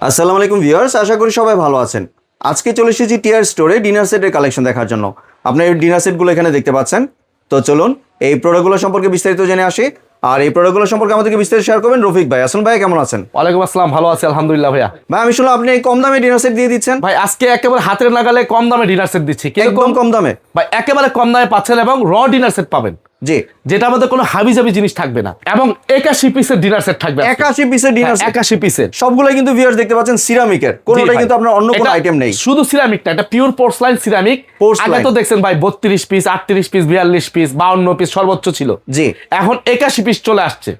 আসসালামু আলাইকুম ভিউয়ার্স, আশা করি সবাই ভালো আছেন। আজকে চলে এসেছি টিআর স্টোরে ডিনার সেটের কালেকশন দেখার জন্য। আপনার এই ডিনার সেটগুলো এখানে দেখতে পাচ্ছেন। তো চলুন এই প্রোডাক্টগুলো সম্পর্কে বিস্তারিত জেনে আসি। আর এই প্রোডাক্টগুলো সম্পর্কে আমাদেরকে বিস্তারিত শেয়ার করবেন রফিক ভাই। আসুন ভাই, কেমন আছেন? ওয়ালাইকুম আসসালাম, ভালো আছি আলহামদুলিল্লাহ। ভাইয়া ভাই, আমি শুনলাম আপনি এই কম দামে ডিনার সেট দিয়ে দিচ্ছেন। ভাই আজকে একেবারে হাতের নাগালে কম দামে ডিনার সেট দিচ্ছি। একদম কম দামে? ভাই একেবারে কম দামে পাচ্ছেন এবং র ডিনার সেট পাবেন, জি, যেটার মধ্যে কোনো হাবিজাবি জিনিস থাকবে না এবং 81 পিসের ডিনার সেট থাকবে। 81 পিসের ডিনার সেট? 81 পিসের সবগুলো কিন্তু ভিউয়ার্স দেখতে পাচ্ছেন সিরামিকের, কোনোটাই কিন্তু আপনার অন্য কোনো আইটেম নেই। শুধু সিরামিক না, এটা পিওর পোর্সলাইন সিরামিক। আগে তো দেখছেন ভাই 32 পিস, 38 পিস, 42 পিস, 52 পিস সর্বোচ্চ ছিল। জি, এখন 81 পিস চলে আসছে,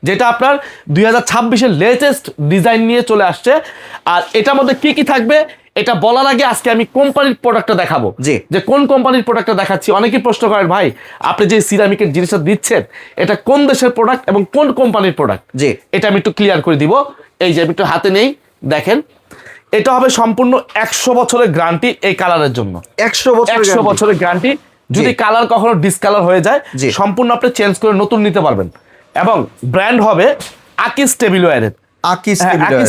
যেটা আপনার 2026-এর লেটেস্ট ডিজাইন নিয়ে চলে আসছে। আর এটার মধ্যে কি কি থাকবে এটা বলার আগে আজকে আমি কোম্পানির প্রোডাক্টটা দেখাবো। জি, যে কোন কোম্পানির প্রোডাক্টটা দেখাচ্ছি। অনেকেই প্রশ্ন করেন, ভাই আপনি যে সিরামিকের জিনিসটা দিচ্ছেন এটা কোন দেশের প্রোডাক্ট এবং কোন কোম্পানির প্রোডাক্ট। জি, এটা আমি একটু ক্লিয়ার করে দিব। এই যে আমি একটু হাতে নেই, দেখেন এটা হবে সম্পূর্ণ 100 বছরের গ্যারান্টি এই কালারের জন্য। 100 বছরের গ্যারান্টি। যদি কালার কখনো ডিসকালার হয়ে যায় সম্পূর্ণ আপনি চেঞ্জ করে নতুন নিতে পারবেন। এবং ব্র্যান্ড হবে আকিস টেবিলওয়্যারের। আকিস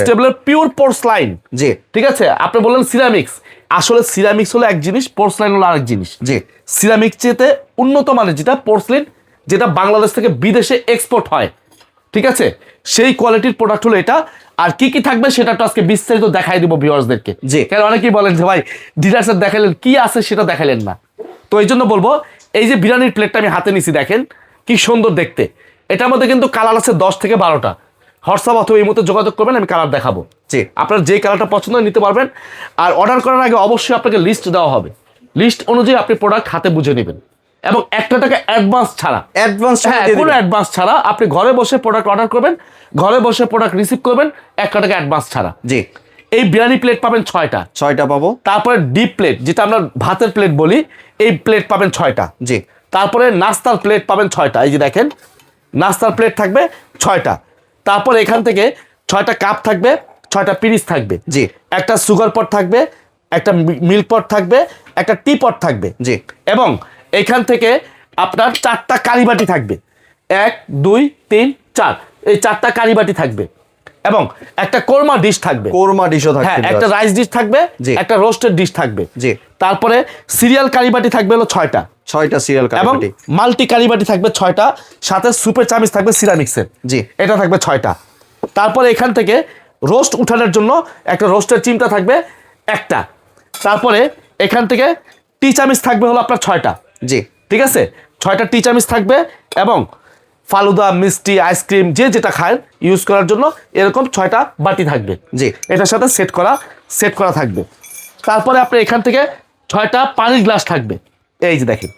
টেবিলের পিওর পোর্সলাইন। জি, ঠিক আছে। আপনি বললেন সিরামিক্স, আসলে সিরামিক্স হলো এক জিনিস, পোর্সলাইন হলো আরেক জিনিস। জি, সিরামিক্স চেয়ে উন্নত মানের যেটা পোর্সলাইন, যেটা বাংলাদেশ থেকে বিদেশে এক্সপোর্ট হয়, ঠিক আছে, সেই কোয়ালিটির প্রোডাক্ট হলো এটা। আর কি কি থাকবে সেটা তো আজকে বিস্তারিত দেখাই দিব ভিউয়ার্সদেরকে। জি, কারণ অনেকেই বলেন যে ভাই ডিনার সেট দেখালেন, কি আছে সেটা দেখালেন না। তো এই জন্য বলবো, এই যে বিরিয়ানির প্লেটটা আমি হাতে নিছি, দেখেন কি সুন্দর দেখতে। এটার মধ্যে কিন্তু কালার আছে 10 থেকে 12টা। হোয়াটসঅ্যাপ অথবা এই মতো যোগাযোগ করবেন, আমি কালার দেখাবো। জি, আপনার যে কালারটা পছন্দ হয় নিতে পারবেন। আর অর্ডার করার আগে অবশ্যই আপনাকে লিস্ট দেওয়া হবে, লিস্ট অনুযায়ী আপনি প্রোডাক্ট হাতে বুঝে নেবেন এবং 1 টাকা অ্যাডভান্স ছাড়া, কোনো অ্যাডভান্স ছাড়া আপনি ঘরে বসে প্রোডাক্ট অর্ডার করবেন, ঘরে বসে প্রোডাক্ট রিসিভ করবেন 1 টাকা অ্যাডভান্স ছাড়া। জি, এই বিরিয়ানি প্লেট পাবেন 6টা পাবো। তারপরে ডিপ প্লেট, যেটা আমরা ভাতের প্লেট বলি, এই প্লেট পাবেন 6টা। জি, তারপরে নাস্তার প্লেট পাবেন 6টা। এই যে দেখেন নাস্তার প্লেট থাকবে 6টা। তারপর এখান থেকে 6টা কাপ থাকবে, 6টা পিরিচ থাকবে। জি, একটা সুগার পট থাকবে, একটা মিল্ক পট থাকবে, একটা টি পট থাকবে। জি, এবং এখান থেকে আপনার 4টা কারিবাটি থাকবে, 1 2 3 4, এই 4টা কারিবাটি থাকবে। এবং একটা কোরমা ডিশ থাকবে, কোরমা ডিশও থাকবে। হ্যাঁ, একটা রাইস ডিশ থাকবে, একটা রোস্টেড ডিশ থাকবে। জি, তারপরে সিরিয়াল কারিবাটি থাকবে হলো 6টা সিরিয়াল এবং কারিবাটি। মাল্টি কারিবাটি থাকবে 6টা, সাথে সুপের চামিচ থাকবে সিরামিক্সের। জি, এটা থাকবে 6টা। তারপরে এখান থেকে রোস্ট উঠানোর জন্য একটা রোস্টের চিমটা থাকবে একটা। তারপরে এখান থেকে টি চামিচ থাকবে হলো আপনার 6টা। জি, ঠিক আছে, 6টা টি চামিচ থাকবে এবং ফালুদা, মিষ্টি, আইসক্রিম যে যেটা খায় ইউজ করার জন্য এরকম 6টা বাটি থাকবে। জি, এটার সাথে সেট করা থাকবে। তারপরে আপনার এখান থেকে 6টা পানির গ্লাস থাকবে। এই যে দেখেন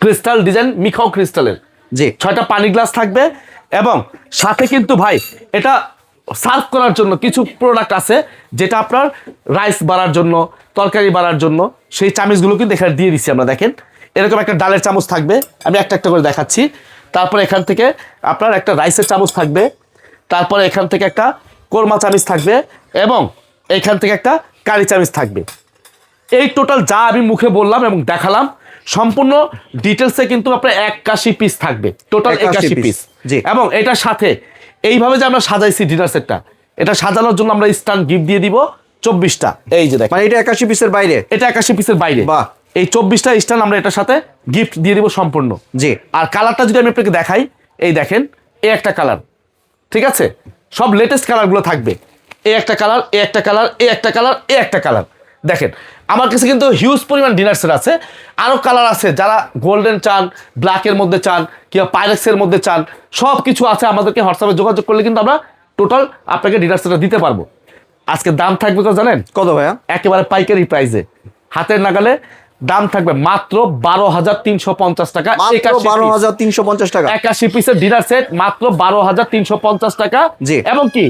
ক্রিস্টাল ডিজাইন, মিখাও ক্রিস্টালের। জি, 6টা পানির গ্লাস থাকবে এবং সাথে কিন্তু ভাই এটা সার্ভ করার জন্য কিছু প্রোডাক্ট আছে, যেটা আপনার রাইস বাড়ার জন্য, তরকারি বাড়ার জন্য, সেই চামচগুলো কিন্তু এখানে দিয়ে দিচ্ছি আমরা। দেখেন এরকম একটা ডালের চামচ থাকবে, আমি একটা একটা করে দেখাচ্ছি। তারপরে এখান থেকে আপনার একটা রাইসের চামচ থাকবে, তারপরে এখান থেকে একটা কোরমা চামচ থাকবে এবং এখান থেকে একটা কারি চামচ থাকবে। এই টোটাল যা আমি মুখে বললাম এবং দেখালাম সম্পূর্ণ ডিটেলসে কিন্তু আপনার 81 পিস থাকবে, টোটাল 81 পিস। এবং এটার সাথে এইভাবে যে আমরা সাজাইছি ডিনার সেটটা, এটা সাজানোর জন্য আমরা স্ট্যান্ড গিফট দিয়ে দিব 24টা। এই যে দেখেন, মানে এটা 81 পিসের বাইরে? এটা 81 পিসের বাইরে। বাহ, এই 24টা স্ট্যান্ড আমরা এটার সাথে গিফট দিয়ে দিব সম্পূর্ণ। জি, আর কালারটা যদি আমি আপনাকে দেখাই, এই দেখেন এই একটা কালার, ঠিক আছে, সব লেটেস্ট কালারগুলো থাকবে। এই একটা কালার, এই একটা কালার, এই একটা কালার, এই একটা কালার। দেখেন আমার কাছে কিন্তু হিউজ পরিমাণ ডিনার সেট আছে, আরও কালার আছে। যারা গোল্ডেন চান, ব্ল্যাকের মধ্যে চান, কিংবা পাইরেক্সের মধ্যে চান, সব কিছু আছে। আমাদেরকে হোয়াটসঅ্যাপে যোগাযোগ করলে কিন্তু আমরা টোটাল আপনাকে ডিনার সেটটা দিতে পারবো। আজকে দাম থাকবে তো জানেন কত ভাইয়া? একেবারে পাইকারি প্রাইসে, হাতের নাগালে দাম থাকবে মাত্র 12,350 টাকা। 12,350 টাকা 81 পিসের ডিনার সেট মাত্র 12,350 টাকা। জি, এবং কি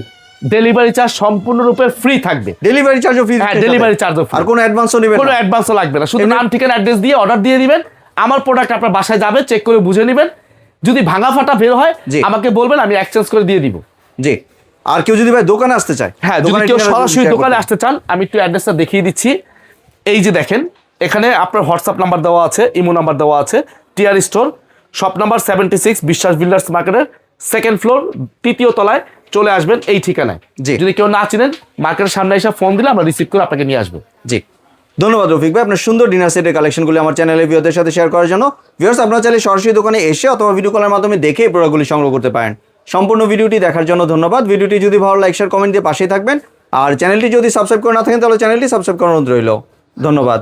ডেলিভারি চার্জ সম্পূর্ণরূপে ফ্রি থাকবে। ডেলিভারি চার্জও ফ্রি? হ্যাঁ, ডেলিভারি চার্জও ফ্রি। আর কোনো অ্যাডভান্সও নেবেন? কোনো অ্যাডভান্সও লাগবে না, শুধু নাম, ঠিকানা, অ্যাড্রেস দিয়ে অর্ডার দিয়ে দিবেন। আমার প্রোডাক্ট আপনার বাসায় যাবে, চেক করে বুঝে নেবেন। যদি ভাঙা ফাটা বের হয় আমাকে বলবেন, আমি এক্সচেঞ্জ করে দিয়ে দিব। জি, আর কেউ যদি ভাই দোকানে আসতে চায়? হ্যাঁ, যদি কেউ সরাসরি দোকানে আসতে চান, আমি একটু অ্যাড্রেসটা দেখিয়ে দিচ্ছি। এই যে দেখেন এখানে আপনার হোয়াটসঅ্যাপ নাম্বার দেওয়া আছে, ইমো নাম্বার দেওয়া আছে। টিআর স্টোর, শপ নাম্বার 76, বিশ্বাস বিল্ডার্স মার্কেটের 2nd ফ্লোর, 3য় তলায় চলে আসবেন এই ঠিকানায়। জি। যদি কেউ না চিনেন মার্কেটের সামনে এসে ফোন দিলে আমরা রিসিভ করে আপনাকে নিয়ে আসবো। জি, ধন্যবাদ রফিক ভাই আপনার সুন্দর ডিনার সেটের কালেকশনগুলি আমার চ্যানেলের ভিউয়ারদের সাথে শেয়ার করার জন্য। ভিউয়ার্স, আপনারা চাইলে সরাসরি দোকানে এসে অথবা ভিডিও কলের মাধ্যমে দেখে এই প্রোডাক্টগুলি সংগ্রহ করতে পারেন। সম্পূর্ণ ভিডিওটি দেখার জন্য ধন্যবাদ। ভিডিওটি যদি ভালো লাইক শেয়ার কমেন্ট দিয়ে পাশেই থাকবেন, আর চ্যানেলটি যদি সাবস্ক্রাইব করে না থাকেন তাহলে চ্যানেলটি সাবস্ক্রাইব করার অনুরোধ রইল। ধন্যবাদ।